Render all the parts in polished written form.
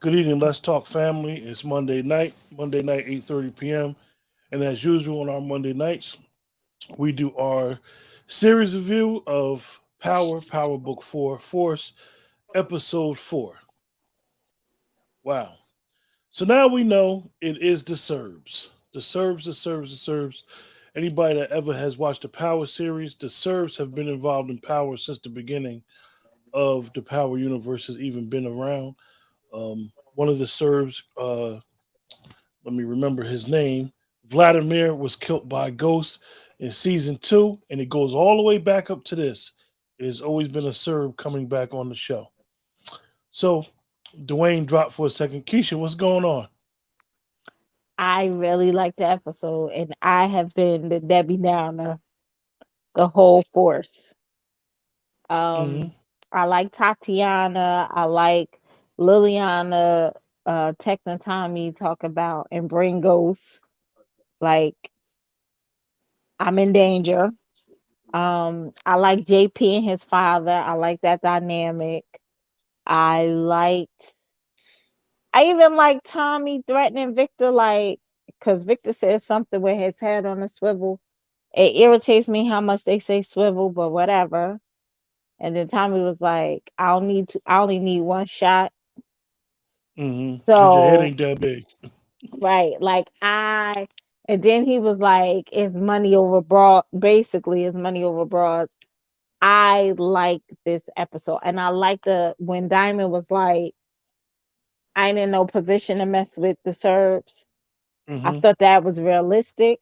Good evening, Let's Talk Family. It's Monday night, 8:30 p.m. And as usual on our Monday nights, we do our series review of Power Book 4, Force, Episode 4. Wow. So now we know it is the Serbs. The Serbs. Anybody that ever has watched the Power series, the Serbs have been involved in Power since the beginning of the Power universe has even been around. One of the Serbs, let me remember his name. Vladimir was killed by a ghost in season two, and it goes all the way back up to this. It has always been a Serb coming back on the show. So Dwayne dropped for a second. Keisha, what's going on? I really like the episode, and I have been the Debbie Downer the whole force. Hmm. Um, I like Tatiana. I like Liliana. Tex and Tommy talk about and bring ghosts. Like I'm in danger. I like JP and his father. I like that dynamic. I liked. I even like Tommy threatening Victor, like, because Victor says something with his head on a swivel. It irritates me how much they say swivel, but whatever. And then Tommy was like, I only need one shot. Because your head So, ain't that big. right, and then he was like, it's money over broad, basically, it's money over broad. I like this episode. And I like when Diamond was like, I ain't in no position to mess with the Serbs. I Hmm. thought that was realistic.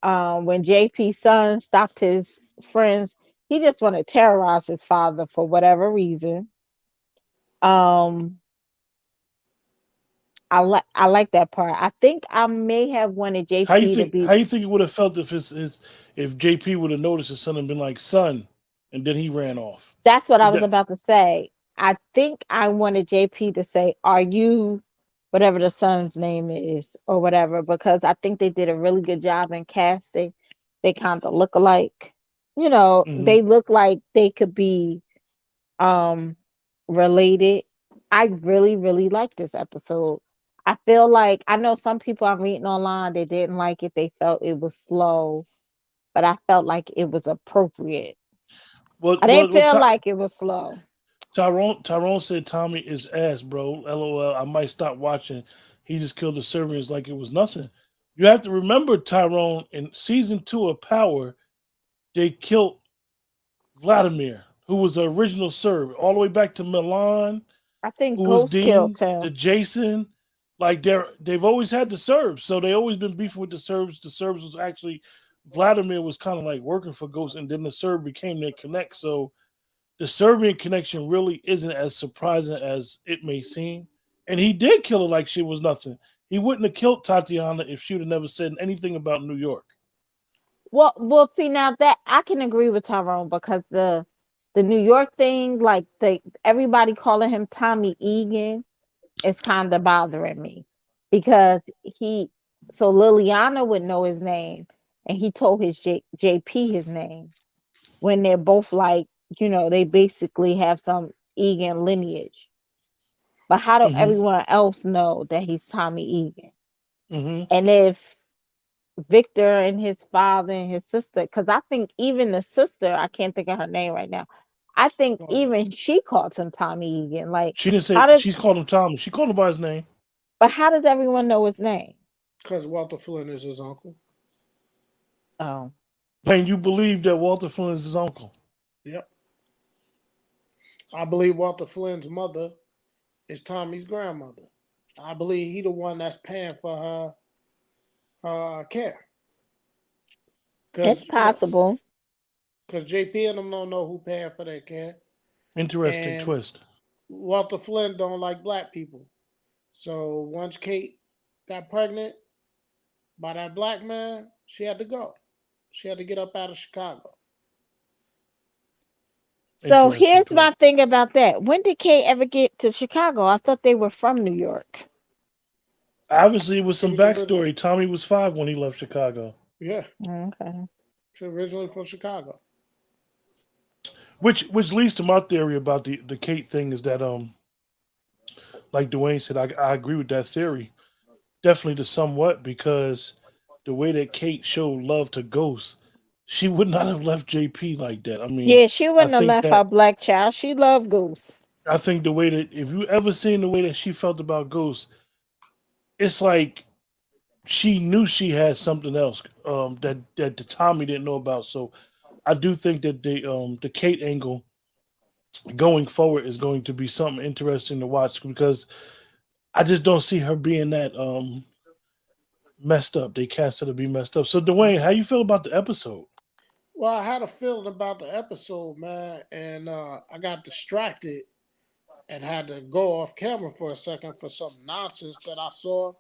When JP's son stopped his friends, he just wanted to terrorize his father for whatever reason. Um, I like that part. I think I may have wanted How you JP to think? be. How you think it would have felt if if JP would have noticed his son and been like, "Son," and then he ran off? That's what I Did was that? about to say. I think I wanted JP to say, "Are you whatever the son's name is or whatever?" Because I think they did a really good job in casting. They kind of look alike. Hmm. They look like they could be um related. I really, really like this episode. I feel like I know some people I'm reading online they didn't like it. They felt it was slow, but I felt like it was appropriate. Well, I well, didn't well. feel like it was slow. Tyrone said Tommy is ass, bro. LOL. I might stop watching. He just killed the Serbians like it was nothing. You have to remember, Tyrone, in season two of Power, they killed Vladimir, who was the original Serb, all the way back to Milan, I think who was Ghost killed Dean, him. to Jason. Like they've always had the Serbs, so they always been beefing with the Serbs. The Serbs was actually Vladimir was kind of like working for Ghost, and then the Serb became their connect. So the Serbian connection really isn't as surprising as it may seem. And he did kill her like she was nothing. He wouldn't have killed Tatiana if she would have never said anything about New York. Well, see now that I can agree with Tyrone because the New York thing, like the everybody calling him Tommy Egan, is kind of bothering me because Liliana would know his name and he told his JP his name when they're both like, they basically have some Egan lineage. But how do Hmm. everyone else know that he's Tommy Egan? Hmm. And if Victor and his father and his sister, because I think even the sister, I can't think of her name right now. I think even she calls him Tommy Egan. Like, She didn't say how does, she's called him Tommy. She called him by his name. but how does everyone know his name? Because Walter Flynn is his uncle. Oh, And you believe that Walter Flynn is his uncle. Yep. I believe Walter Flynn's mother is Tommy's grandmother. I believe he the one that's paying for her care. it's Cause possible. cause JP and them don't know who paying for their care, Interesting and twist. Walter Flynn don't like black people. So once Kate got pregnant by that black man, she had to go. She had to get up out of Chicago. So Interesting here's twist. my thing about that. When did Kay ever get to Chicago? I thought they were from New York. Obviously, with She some was originally, backstory, Tommy was 5 when he left Chicago. yeah, Okay. she originally from Chicago. Which leads to my theory about the Kate thing is that like Dwayne said, I agree with that theory. Definitely to somewhat because the way that Kate showed love to Ghost, she would not have left JP like that. I mean, Yeah, she I wouldn't have think left that her black child. She loved Goose. I think the way that if you ever seen the way that she felt about Ghost, it's like she knew she had something else that the Tommy didn't know about. So I do think that the Kate angle going forward is going to be something interesting to watch because I just don't see her being that messed up. They cast her to be messed up. So Dwayne, how you feel about the episode? Well, I had a feeling about the episode, man, and I got distracted and had to go off camera for a second for some nonsense that I saw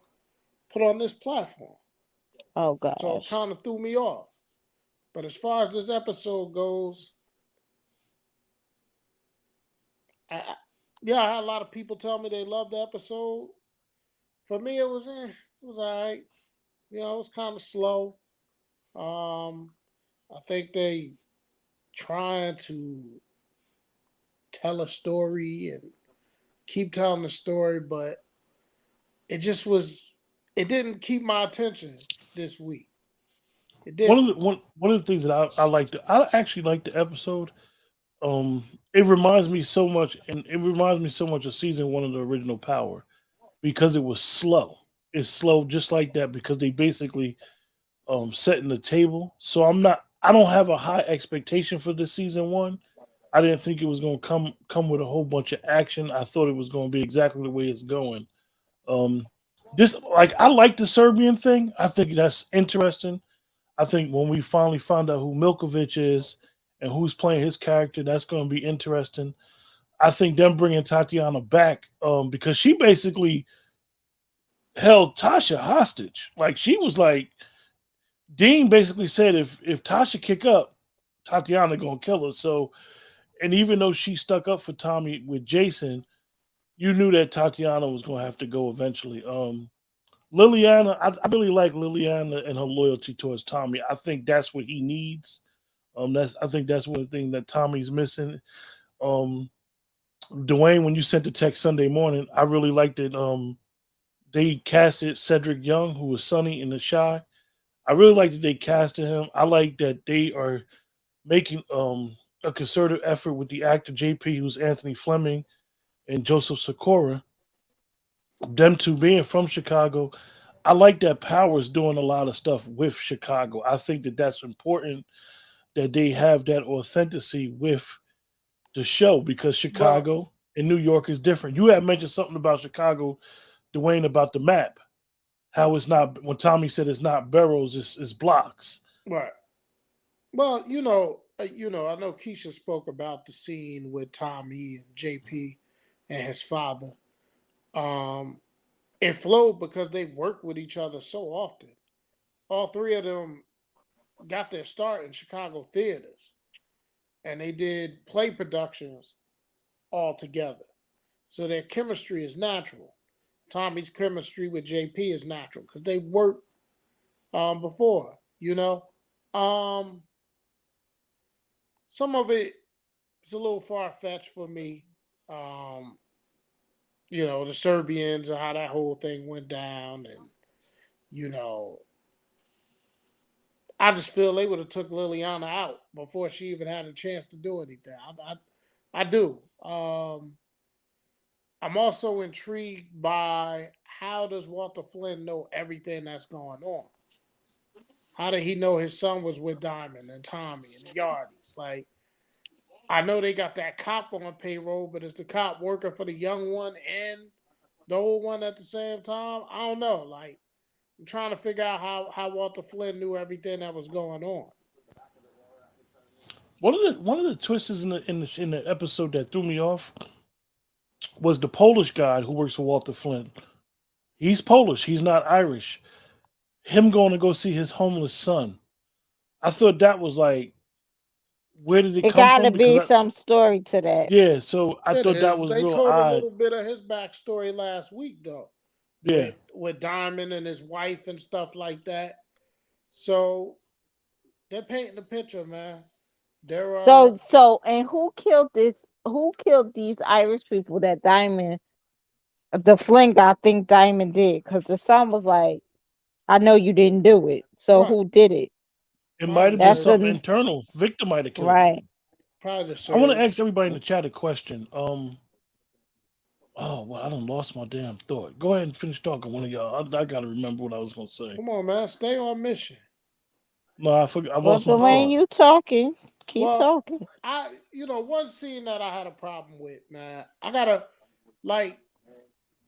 put on this platform. Oh So it gosh. kind of threw me off. But as far as this episode goes, yeah, I had a lot of people tell me they loved the episode. For me, it was all right. You know, it was kind of slow. Um, I think they trying to tell a story and keep telling the story, but it just was. It didn't keep my attention this week. It didn't. One of the things that I liked, I actually liked the episode. It reminds me so much, and it reminds me so much of season one of the original Power because it was slow. It's slow just like that because they basically setting the table. So I don't have a high expectation for this season one. I didn't think it was gonna come with a whole bunch of action. I thought it was gonna be exactly the way it's going. Um this like I like the Serbian thing. I think that's interesting. I think when we finally find out who Milkovich is and who's playing his character, that's going to be interesting. I think them bringing Tatiana back because she basically held Tasha hostage. Like she was like Dean basically said if Tasha kick up, Tatiana gonna kill her. So and even though she stuck up for Tommy with Jason, you knew that Tatiana was gonna have to go eventually. Liliana, I really like Liliana and her loyalty towards Tommy. I think that's what he needs. That's I think that's one thing that Tommy's missing. Um, Dwayne, when you sent the text Sunday morning, I really liked it. They casted Cedric Young, who was Sonny in The Shy. I really like that they casted him. I like that they are making a concerted effort with the actor JP, who's Anthony Fleming, and Joseph Sikora. Them two being from Chicago, I like that Power's doing a lot of stuff with Chicago. I think that that's important that they have that authenticity with the show because Well, Chicago and New York is different. You had mentioned something about Chicago, Dwayne, about the map. How it's not when Tommy said it's not boroughs, it's blocks. right. Well, I know Keisha spoke about the scene with Tommy and JP and his father. Um, it flowed because they worked with each other so often. All three of them got their start in Chicago theaters, and they did play productions all together. So their chemistry is natural. Tommy's chemistry with JP is natural because they worked before. Um, some of it is a little far fetched for me. Um, the Serbians and how that whole thing went down, and you know, I just feel they would have took Liliana out before she even had a chance to do anything. I do. I'm also intrigued by how does Walter Flynn know everything that's going on? How did he know his son was with Diamond and Tommy and the Yardies? Like, I know they got that cop on payroll, but is the cop working for the young one and the old one at the same time? I don't know. Like, I'm trying to figure out how Walter Flynn knew everything that was going on. One of the twists in the episode that threw me off was the Polish guy who works for Walter Flynn. He's Polish. He's not Irish. Him going to go see his homeless son. I thought that was like, where did it It come gotta from? Because be some story to that. yeah, so I It thought that is. was They real told a odd. little bit of his backstory last week, though, Yeah, with Diamond and his wife and stuff like that. So they're painting the picture, man. They're So and who killed these Irish people that Diamond the fling I think Diamond did, because the son was like, I know you didn't do it. So Right. who did it? It might Probably have been That's the something the internal. Victor might have killed him. right. probably the I want to serve. ask everybody in the chat a question. Oh, well, I done lost my damn thought. Go ahead and finish talking, one of y'all. I got to remember what I was going to say. Come on, man. Stay on mission. No, I forgot. I Well, lost my Dwayne, thought. you talking. Keep Well, talking. one scene that I had a problem with, man. I gotta like,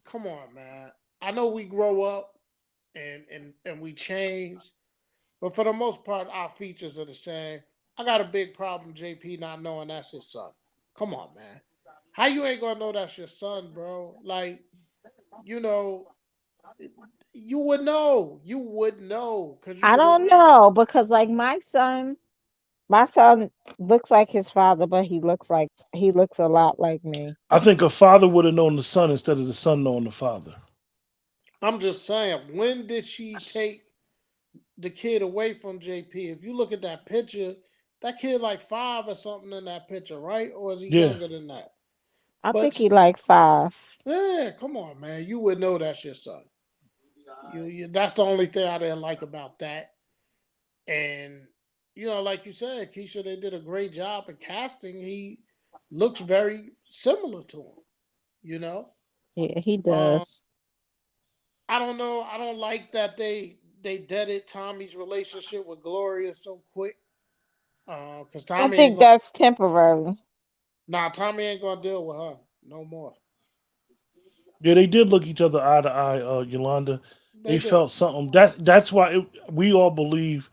come on, man. I know we grow up and we change, but for the most part, our features are the same. I got a big problem, JP, not knowing that's his son. Come on, man. How you ain't gonna know that's your son, bro? Like, you know, you would know. You would know because you I was don't around. know because like my son looks like his father, but he looks a lot like me. I think a father would have known the son instead of the son knowing the father. I'm just saying, when did she take the kid away from JP? If you look at that picture, that kid like 5 or something in that picture, right? Or is he Yeah. younger than that? I But think he like 5. yeah, come on, man. You would know that's your son. That's the only thing I didn't like about that. And like you said, Keisha, they did a great job in casting. He looks very similar to him. You know, Yeah, he um, does. I don't know. I don't like that they deaded Tommy's relationship with Gloria so quick. Because I Tommy ain't think gonna. that's temporary. Nah, Tommy ain't gonna deal with her no more. Yeah, they did look each other eye to eye, Yolanda. They They did. felt something. That's why we all believe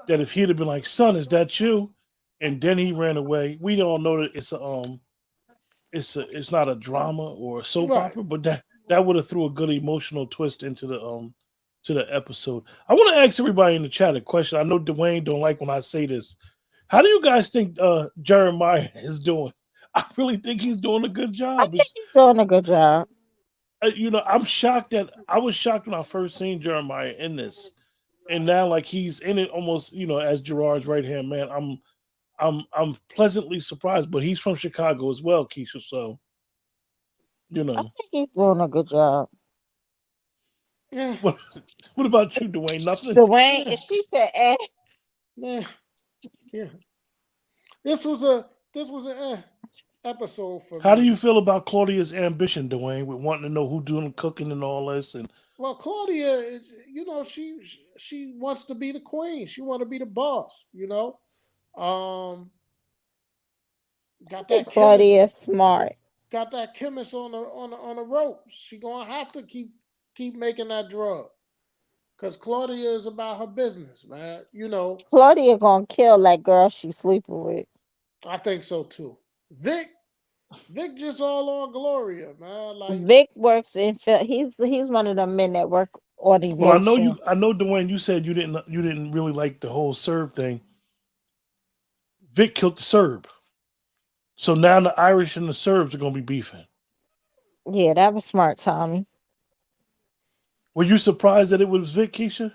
that if he'd have been like, "Son, is that you?" and then he ran away, we all know that it's not a drama or a soap Right. opera, but that would have threw a good emotional twist into the episode. I want to ask everybody in the chat a question. I know Dwayne don't like when I say this. How do you guys think Jeremiah is doing? I really think he's doing a good I job. think he's doing a good job. I'm shocked that I was shocked when I first seen Jeremiah in this, and now like he's in it almost, as Gerard's right hand man. I'm pleasantly surprised, but he's from Chicago as well, Keisha. So I think he's doing a good job. Yeah. what what about you, Dwayne? Nothing. Dwayne, Yeah. if he said, eh, Yeah. Yeah. This was an episode for How do you me. feel about Claudia's ambition, Dwayne, with wanting to know who doing the cooking and all this? And Well, Claudia, she wants to be the queen. She want to be the boss. Um, got I think that chemist, Claudia smart. got that chemist on the ropes. She gonna have to keep making that drug because Claudia is about her business, man. Claudia gonna kill that girl she's sleeping with. I think so too. Vic just all on Gloria, man. Like, Vic works in he's one of the men that work on well, emotion. I know, Dwayne. You said you didn't really like the whole Serb thing. Vic killed the Serb, so now the Irish and the Serbs are gonna be beefing. Yeah, that was smart, Tommy. Were you surprised that it was Vic, Keisha?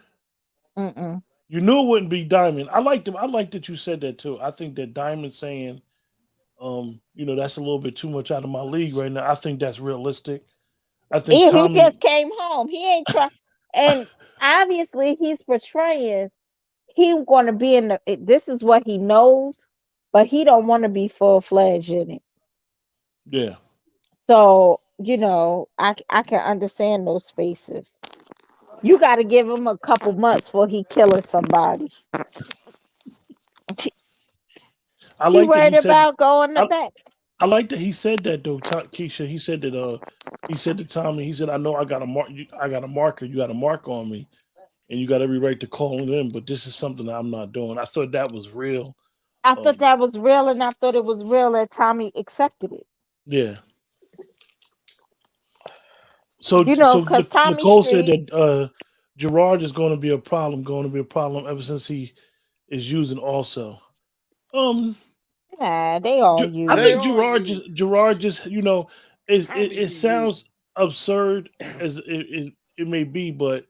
Mm-mm. You knew it wouldn't be Diamond. I liked him. I liked that you said that too. I think that Diamond saying, that's a little bit too much out of my league right now. I think that's realistic. I think He Tommy. just came home. He ain't try, and obviously he's portraying he going to be in the. This is what he knows, but he don't want to be full fledged in it. Yeah, So I can understand those spaces. You got to give him a couple months before he killing somebody. I He like that worried he said. about going to I, back. I like that he said that though, Keisha. He said that. He said to Tommy. He said, "I know I got a mark. I got a marker. You got a mark on me, and you got every right to call it in. But this is something that I'm not doing." I thought that was real. I thought that was real, and I thought it was real that Tommy accepted it. Yeah. So Because Tommy Nicole said Street, that Gerard is going to be a problem. Going to be a problem ever since he is using also. nah, they all I they use. think all Gerard just Tommy it be you. sounds absurd as it may be, but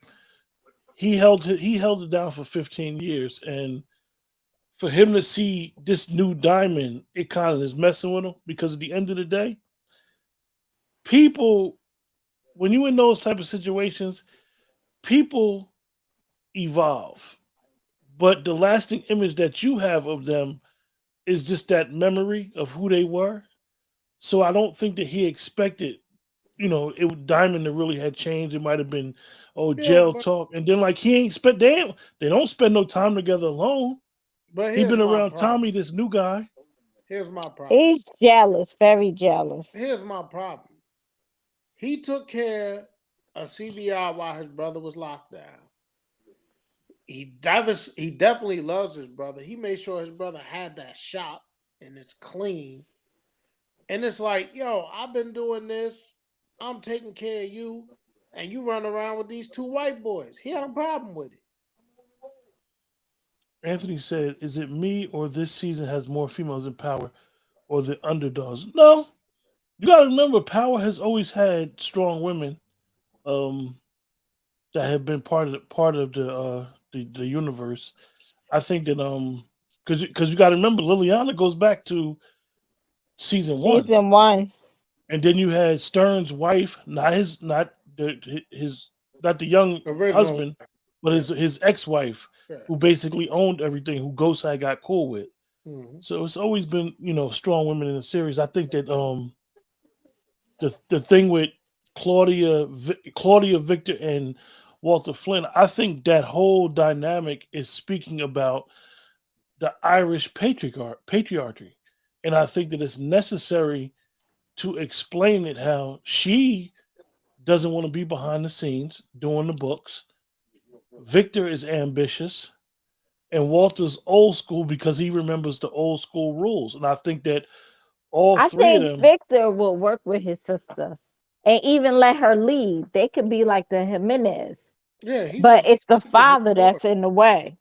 he held it down for 15 years, and for him to see this new Diamond, it kind of is messing with him because at the end of the day, people when you in those type of situations, people evolve, but the lasting image that you have of them is just that memory of who they were. So I don't think that he expected, Diamond that really had changed. It might have been, Yeah, jail talk, and then like he ain't spent. They don't spend no time together alone. but He here's been my around problem. Tommy, this new guy. Here's my problem. He's jealous, very jealous. Here's my problem. He took care of CBI while his brother was locked down. He definitely loves his brother. He made sure his brother had that shop and it's clean. And it's like, yo, I've been doing this. I'm taking care of you, and you run around with these two white boys. He had a problem with it. Anthony said, "Is it me or this season has more females in power, or the underdogs?" No, you got to remember, Power has always had strong women. Um, that have been part of the universe. I think that because you got to remember Liliana goes back to season one, Season one. and then you had Stern's wife, not the young Original. husband, but his ex wife, Yeah. who basically owned everything, who Ghost had got cool with. Mhm. So it's always been strong women in the series. I think that the thing with Claudia Victor and Walter Flynn, I think that whole dynamic is speaking about the Irish patriarchy, and I think that it's necessary to explain it how she doesn't want to be behind the scenes doing the books. Victor is ambitious, and Walter's old school because he remembers the old school rules, and I think that all I three of think them. Victor will work with his sister and even let her lead. They could be like the Jimenez, Yeah, but it's the he just want father Gloria. that's in the way.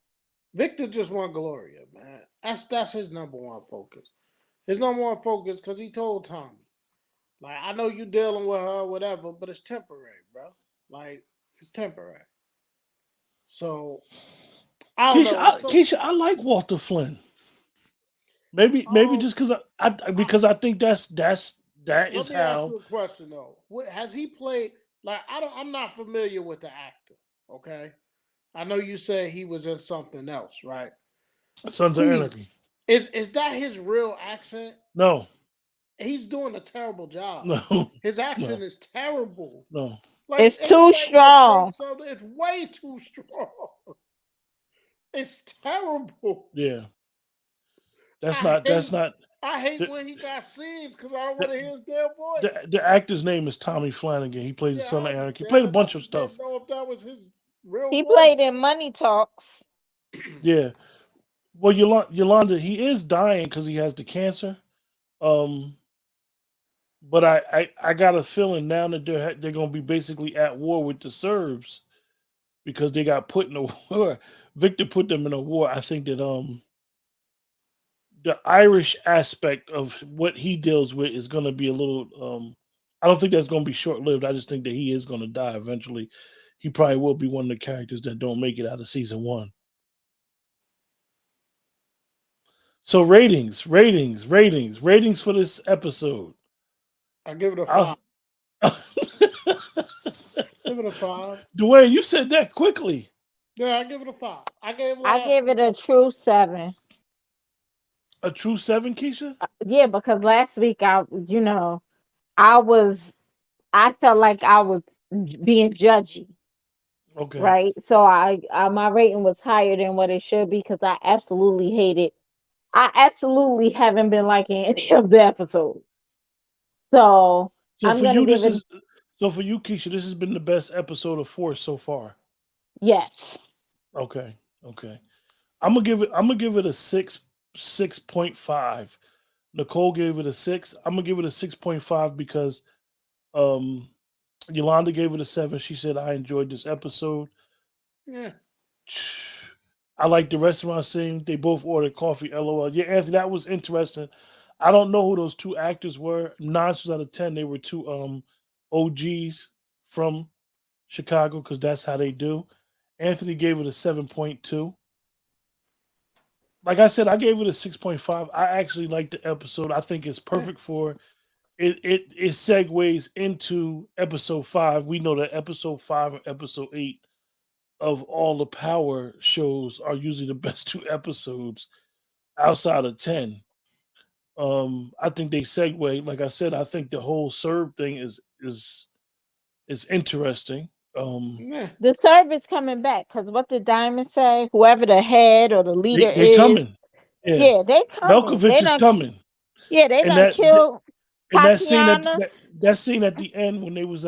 Victor just want Gloria, man. That's his number one focus. His number one focus because he told Tommy, like, I know you dealing with her, whatever, but it's temporary, bro. Like, it's temporary. So I don't know. Keisha, I like Walter Flynn. Maybe Um, just because I, because I think that let is me ask how. you a question though. Has he played? Like, I'm not familiar with the actor. Okay, I know you said he was in something else, right? Sons of Please, Anarchy. is that his real accent? No, He's doing a terrible job. no, His accent no, is terrible. no. Like It's too anytime he'll say strong. something, it's way too strong. It's terrible. Yeah, that's I not. That's hate not. I hate The, when he got scenes because I don't the, want to hear his damn voice. the actor's name is Tommy Flanagan. He plays the Yeah, Son I of Anarchy. He understand. played a I bunch of just didn't stuff. know if that was his real He played voice. in Money Talks. Yeah. Well, Yolanda, he is dying because he has the cancer. Um, but I got a feeling now that they're going to be basically at war with the Serbs because they got put in a war. Victor put them in a war. I think that the Irish aspect of what he deals with is going to be a little. I don't think that's going to be short lived. I just think that he is going to die eventually. He probably will be one of the characters that don't make it out of season one. So ratings for this episode. I give it a I'll, 5. Give it a 5. Dwayne, you said that quickly. Yeah, I give it a 5. I gave I last give week it a true 7. A true 7, Keisha? Yeah, because last week I was I felt like I was being judgy, Okay. right? So I my rating was higher than what it should be because I absolutely hated. I absolutely haven't been liking any of the episodes. So So I'm for gonna you, give it Keisha, this has been the best episode of Force so far. yes. Okay. Okay. I'm gonna give it a 6.5. Nicole gave it a 6. I'm gonna give it a 6.5 because um Yolanda gave it a 7. She said I enjoyed this episode. Yeah. I like the restaurant scene. They both ordered coffee. LOL. Yeah, Anthony, that was interesting. I don't know who those two actors were. 9 out of 10. They were two OGs from Chicago because that's how they do. Anthony gave it a 7.2. Like I said, I gave it a 6.5. I actually like the episode. I think it's Yeah. perfect for it segues into episode 5. We know that episode 5 and episode 8 of all the Power shows are usually the best two episodes outside of 10. I think they segue. Like I said, I think the whole Serb thing is interesting. Yeah. The service coming back because what did Diamond say? Whoever the head or the leader They is, coming. Yeah, yeah, they coming. Malkovich is coming, Yeah, they and done killed that scene Tatiana. that scene at the end when they was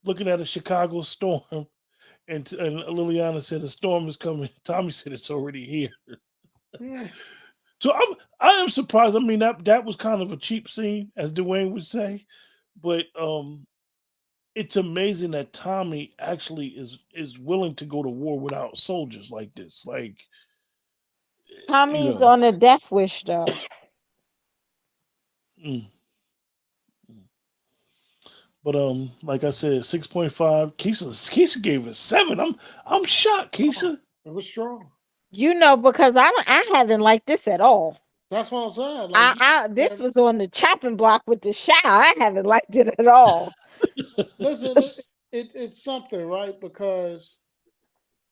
looking at a Chicago storm, and Liliana said the storm is coming. Tommy said it's already here. Yeah. So I am surprised. I mean that was kind of a cheap scene, as Dwayne would say, but it's amazing that Tommy actually is willing to go to war without soldiers like this. Like, you Tommy's know, on a death wish though. mm, mm. But like I said, 6.5. Keisha gave it 7. I'm shocked, Keisha. It was strong. Because I haven't liked this at all. That's what I'm saying. Like, This was on the chopping block with the shower. I haven't liked it at all. listen, it's something, right? Because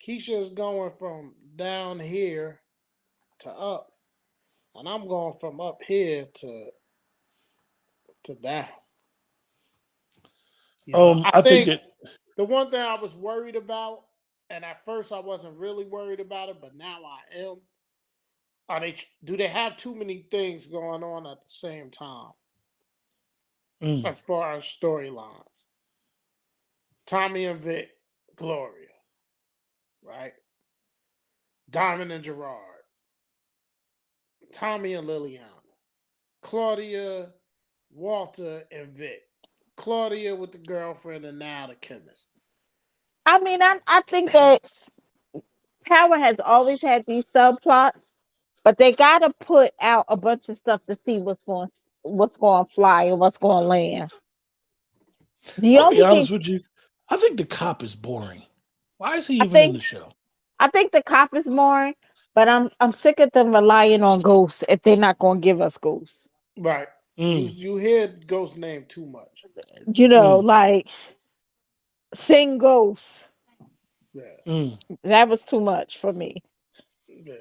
Keisha is going from down here to up, and I'm going from up here to down. You know, I think that the one thing I was worried about, and at first I wasn't really worried about it, but now I am. Do they have too many things going on at the same time as far as storylines? Tommy and Vic, Gloria, right? Diamond and Gerard, Tommy and Liliana, Claudia, Walter, and Vic. Claudia with the girlfriend and now the chemist. I mean, I think that Power has always had these subplots, but they gotta put out a bunch of stuff to see what's going to fly and what's going to land. The I'll be only honest thing with you. I think the cop is boring. Why is he I even in think the show? I think the cop is boring, but I'm sick of them relying on ghosts if they're not going to give us ghosts. Right. Mm, You hear Ghost's name too much. mm, Like sing ghosts. Yeah. mm. That was too much for me. Yeah.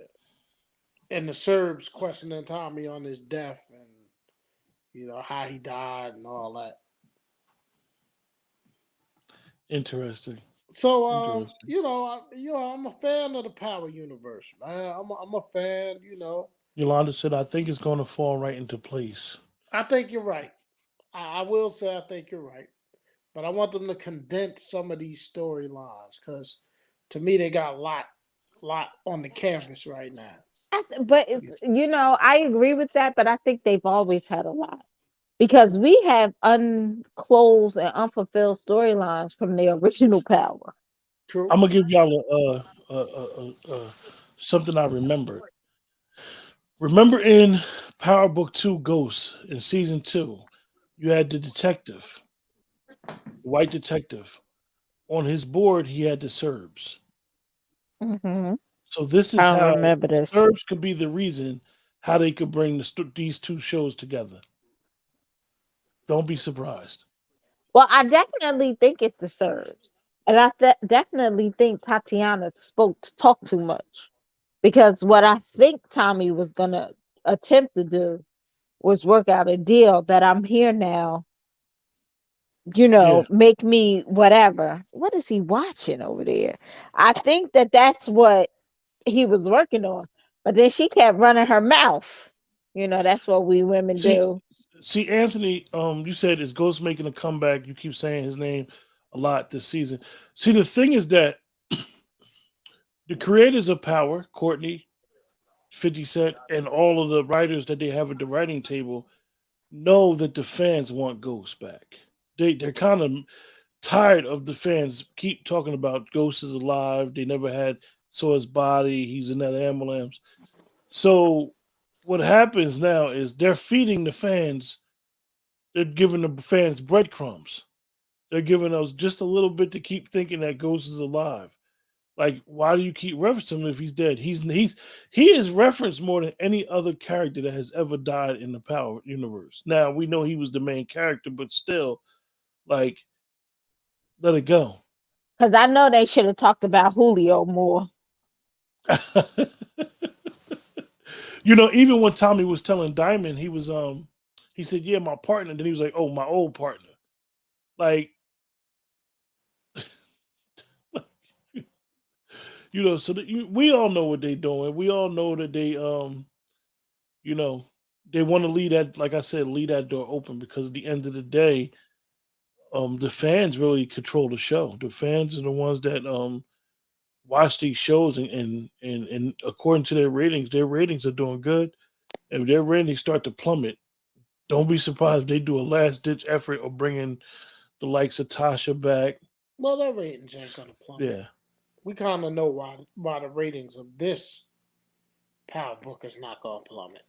And the Serbs questioning Tommy on his death and how he died and all that. Interesting. So Interesting. I'm a fan of the Power universe, man. I'm a fan, Yolanda said, I think it's going to fall right into place. I think you're right. I will say I think you're right. But I want them to condense some of these storylines because to me they got a lot on the canvas right now. But I agree with that, but I think they've always had a lot because we have unclosed and unfulfilled storylines from the original Power. True. I'm gonna give y'all something I remembered. Remember in Power Book 2 Ghosts in season 2, you had the detective, the white detective. On his board, he had the Serbs. Hmm. So this is I don't how remember the this. Serbs could be the reason how they could bring these two shows together. Don't be surprised. Well, I definitely think it's the Serbs, and I definitely think Tatiana talked too much because what I think Tommy was gonna attempt to do was work out a deal that I'm here now. Yeah. Make me whatever. What is he watching over there? I think that that's what he was working on, but then she kept running her mouth. That's what we women See, do. Anthony. You said is Ghost making a comeback. You keep saying his name a lot this season. See, the thing is that the creators of Power, Courtney, 50 Cent, and all of the writers that they have at the writing table, know that the fans want Ghost back. They're kind of tired of the fans keep talking about Ghost is alive. They never saw his body. He's in that ambulance. So what happens now is they're feeding the fans. They're giving the fans breadcrumbs. They're giving us just a little bit to keep thinking that Ghost is alive. Like, why do you keep referencing him if he's dead? He is referenced more than any other character that has ever died in the Power universe. Now we know he was the main character, but still, like, let it go. Because I know they should have talked about Julio more. Even when Tommy was telling Diamond, he said, "Yeah, my partner." Then he was like, "Oh, my old partner." Like, so we all know what they're doing. We all know that they want to leave that, like I said, leave that door open, because at the end of the day, the fans really control the show. The fans are the ones that watch these shows, and according to their ratings are doing good. And if their ratings start to plummet, don't be surprised if they do a last ditch effort of bringing the likes of Tasha back. Well, their ratings ain't gonna plummet. Yeah, We kind of know why the ratings of this Power Book is not gonna plummet.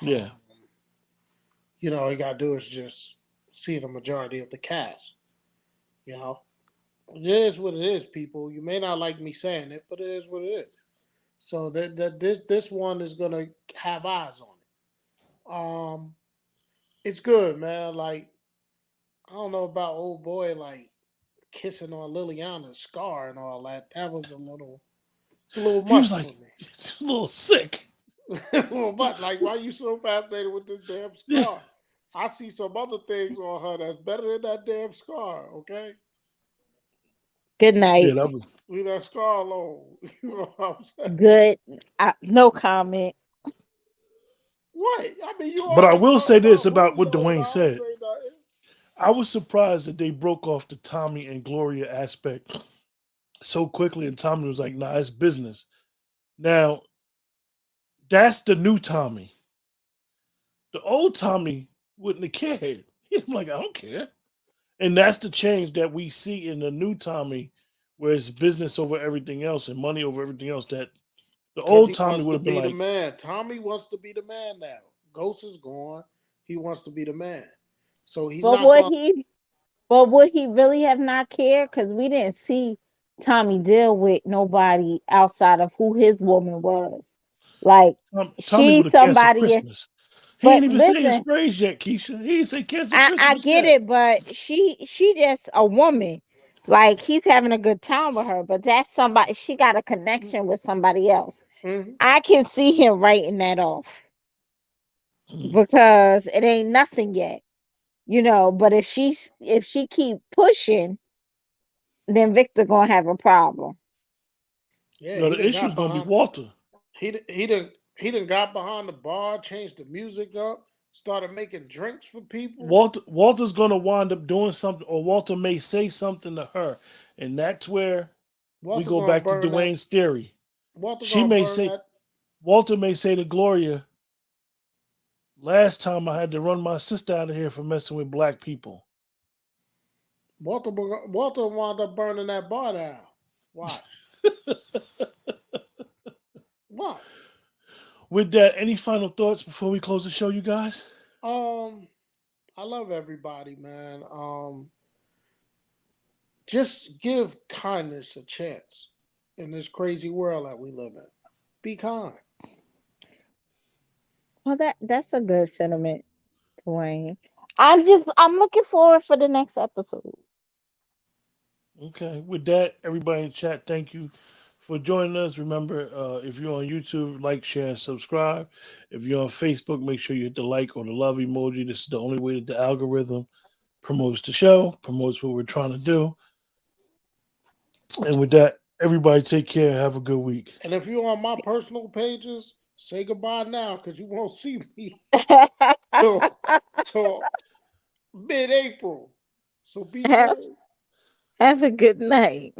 yeah. All you gotta do is just see the majority of the cast. You know, it is what it is, people. You may not like me saying it, but it is what it is. So this one is gonna have eyes on it. It's good, man. Like, I don't know about old boy like kissing on Liliana's scar and all that. That was it's a little He was much like, for me. it's a little sick. But like, why you so fascinated with this damn Yeah. scar? I see some other things on her that's better than that damn scar. Okay, Good night. Yeah, that was. leave that scar alone. You know what I'm saying? Good. No comment. What? I mean, you But I always will talk say this about what Julio, and Dwayne I don't said. say nothing. I was surprised that they broke off the Tommy and Gloria aspect so quickly, and Tommy was like, "Nah, it's business." Now, that's the new Tommy. The old Tommy wouldn't have cared. He's like, "I don't care," and that's the change that we see in the new Tommy, where it's business over everything else and money over everything else. That the Because old he Tommy wants would to have been be the like, man. Tommy wants to be the man now. Ghost is gone. He wants to be the man. So he's But not would going. he? But would he really have not cared? Because we didn't see Tommy deal with nobody outside of who his woman was. Like, Tommy would she's have canceled somebody. Christmas. He But ain't even say his listen, phrase yet, Keisha. He didn't say cancel I Christmas get yet. it, but she just a woman. Like, he's having a good time with her, but that's somebody. She got a connection with somebody else. Mhm. I can see him writing that off because it ain't nothing yet, But if she keep pushing, then Victor gonna have a problem. Yeah, he The done issue is got going to be behind. Walter. He done got behind the bar, changed the music up, started making drinks for people. Walter's going to wind up doing something, or Walter may say something to her, and that's where we Walter go gonna back to burn that. Dwayne's theory. Walter She gonna may burn say, that. Walter may say to Gloria, "Last time I had to run my sister out of here for messing with black people." Walter wound up burning that bar down. Watch. Watch. With that, any final thoughts before we close the show, you guys? I love everybody, man. Just give kindness a chance in this crazy world that we live in. Be kind. Well, that's a good sentiment, Dwayne. I'm looking forward for the next episode. Okay. With that, everybody in chat, thank you for joining us. Remember, if you're on YouTube, like, share, and subscribe. If you're on Facebook, make sure you hit the like or the love emoji. This is the only way that the algorithm promotes the show, promotes what we're trying to do. And with that, everybody take care. Have a good week. And if you're on my personal pages, say goodbye now because you won't see me till mid-April. So be have, good. have a good night.